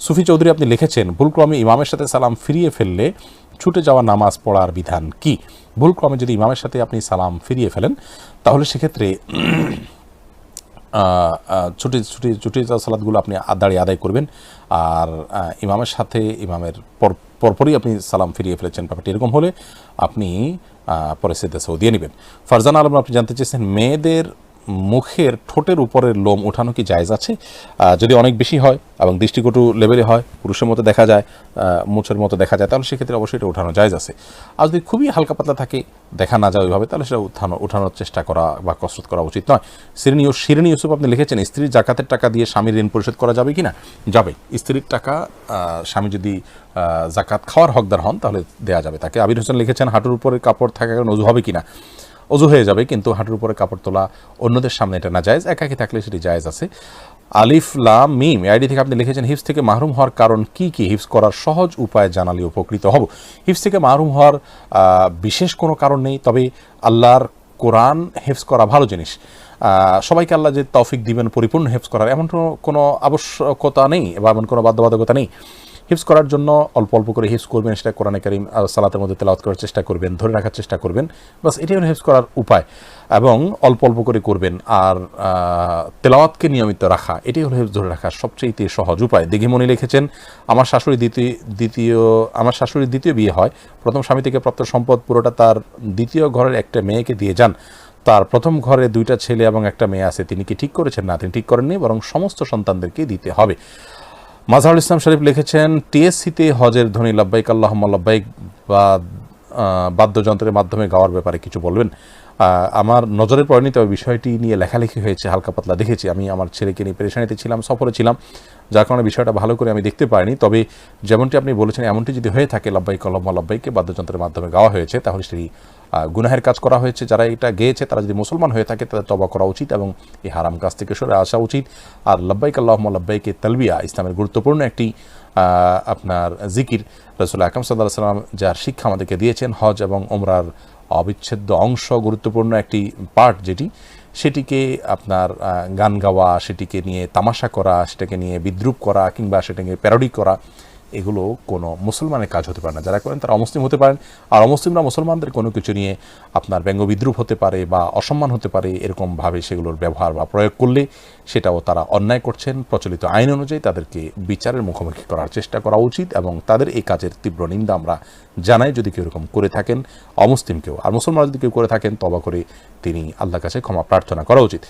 সুফি চৌধুরী আপনি লিখেছেন, ভুলক্রমে ইমামের সাথে সালাম ফিরিয়ে ফেললে ছুটে যাওয়া নামাজ পড়ার বিধান কি? ভুলক্রমে যদি ইমামের সাথে আপনি সালাম ফিরিয়ে ফেলেন তাহলে সেক্ষেত্রে ছুটি যাওয়া সালাতগুলো আপনি দাঁড়িয়ে আদায় করবেন। আর ইমামের সাথে ইমামের পরপরই আপনি সালাম ফিরিয়ে ফেলেছেন, ব্যাপারটি এরকম হলে আপনি পরে সিদ্ধা সৌ দিয়ে নেবেন। ফারজানা আলম আপনি জানতে চেয়েছেন, মেয়েদের মুখের ঠোঁটের উপরের লোম উঠানো কি জায়েজ আছে? যদি অনেক বেশি হয় এবং দৃষ্টিকটু লেভেলে হয়, পুরুষের মতো দেখা যায়, মুছের মতো দেখা যায়, তাহলে সেক্ষেত্রে অবশ্যই এটা উঠানো জায়েজ আছে। আর যদি খুবই হালকা পাতলা থাকে, দেখা না যায় ওইভাবে, তাহলে সেটা উঠানোর চেষ্টা করা বা কসরত করা উচিত নয়। শিরিন ইউসুফ আপনি লিখেছেন, স্ত্রীর জাকাতের টাকা দিয়ে স্বামীর ঋণ পরিশোধ করা যাবে কি না? যাবে। স্ত্রীর টাকা স্বামী যদি জাকাত খাওয়ার হকদার হন তাহলে দেওয়া যাবে তাকে। আবির হোসেন লিখেছেন, হাঁটুর উপরে কাপড় থাকা অজু হবে কিনা? অজু হয়ে যাবে, কিন্তু হাঁটুর উপরে কাপড় তোলা অন্যদের সামনে এটা না জায়েজ, একাকি থাকলে সেটি জায়েজ আছে। আলিফ লাম মিম আইডি থেকে আপনি লিখেছেন, হিফজ থেকে মাহরুম হওয়ার কারণ কি কি? হিফজ করার সহজ উপায় জানালে উপকৃত হব। হিফজ থেকে মাহরুম হওয়ার বিশেষ কোনো কারণ নেই, তবে আল্লাহর কোরআন হিফজ করা ভালো জিনিস। সবাইকে আল্লাহ যে তৌফিক দিবেন পরিপূর্ণ হিফজ করার এমন কোনো আবশ্যকতা নেই বা এমন কোনো বাধ্যবাধকতা নেই। হিফজ করার জন্য অল্প অল্প করে হিফজ করবেন, সেটা কোরআনে কারীম সালাতের মধ্যে তেলাওয়াত করার চেষ্টা করবেন, ধরে রাখার চেষ্টা করবেন, বাস এটাই হলো হিফজ করার উপায়। এবং অল্প অল্প করে করবেন, আর তেলাওয়াতকে নিয়মিত রাখা, এটাই হলো হিফজ ধরে রাখার সবচেয়ে সহজ উপায়। দিঘিমণি লিখেছেন, আমার শাশুড়ির দ্বিতীয় বিয়ে হয়, প্রথম স্বামী থেকে প্রাপ্ত সম্পদ পুরোটা তার দ্বিতীয় ঘরের একটা মেয়েকে দিয়ে যান। তার প্রথম ঘরে 2টা ছেলে এবং একটা মেয়ে আছে, তিনি কি ঠিক করেছেন? না, তিনি ঠিক করেননি, বরং সমস্ত সন্তানদেরকে দিতে হবে। মাজহারুল ইসলাম শরীফ লিখেছেন, টিএসসিতে হজের ধ্বনি লাব্বাইক আল্লাহুম্মা লাব্বাইক বা বাদ্যযন্ত্রের মাধ্যমে গাওয়ার ব্যাপারে কিছু বলবেন? আমার নজরে পড়েনি, তবে বিষয়টি নিয়ে লেখালেখি হয়েছে, হালকা পাতলা দেখেছি। আমি আমার ছেলেকে নিয়ে পেরেশানিতে ছিলাম, সফরে ছিলাম, যার কারণে বিষয়টা ভালো করে আমি দেখতে পারিনি। তবে যেমনটি আপনি বলেছেন, এমনটি যদি হয়ে থাকে লাব্বাইক আল্লাহুম্মা লাব্বাইককে বাদ্যযন্ত্রের মাধ্যমে গাওয়া হয়েছে, তাহলে সেটি গুনাহের কাজ করা হয়েছে। যারা এটা গেয়েছে তারা যদি মুসলমান হয়ে থাকে তাদের তওবা করা উচিত এবং এই হারাম কাজ থেকে সরে আসা উচিত। আর লাব্বাইক আল্লাহুম্মা লাব্বাইকে তালবিয়া ইসলামের গুরুত্বপূর্ণ একটি আপনার জিকির। রাসূল আকরাম সাল্লাল্লাহু আলাইহি ওয়াসাল্লাম যার শিক্ষা আমাদেরকে দিয়েছেন, হজ এবং ওমরার অবিচ্ছেদ্য অংশ, গুরুত্বপূর্ণ একটি পার্ট যেটি, সেটিকে আপনার গান গাওয়া, সেটিকে নিয়ে তামাশা করা, সেটাকে নিয়ে বিদ্রুপ করা কিংবা সেটাকে প্যারোডি করা, এগুলো কোনো মুসলমানের কাজ হতে পারে না। যারা করেন তারা অমুসলিম হতে পারেন। আর অমুসলিমরা মুসলমানদের কোনো কিছু নিয়ে আপনার ব্যঙ্গ বিদ্রুপ হতে পারে বা অসম্মান হতে পারে, এরকমভাবে সেগুলোর ব্যবহার বা প্রয়োগ করলে সেটাও তারা অন্যায় করছেন। প্রচলিত আইন অনুযায়ী তাদেরকে বিচারের মুখোমুখি করার চেষ্টা করা উচিত এবং তাদের এই কাজের তীব্র নিন্দা আমরা জানাই, যদি কেউ এরকম করে থাকেন, অমুসলিম কেউ। আর মুসলমান যদি কেউ করে থাকেন, তওবা করে তিনি আল্লাহর কাছে ক্ষমা প্রার্থনা করা উচিত।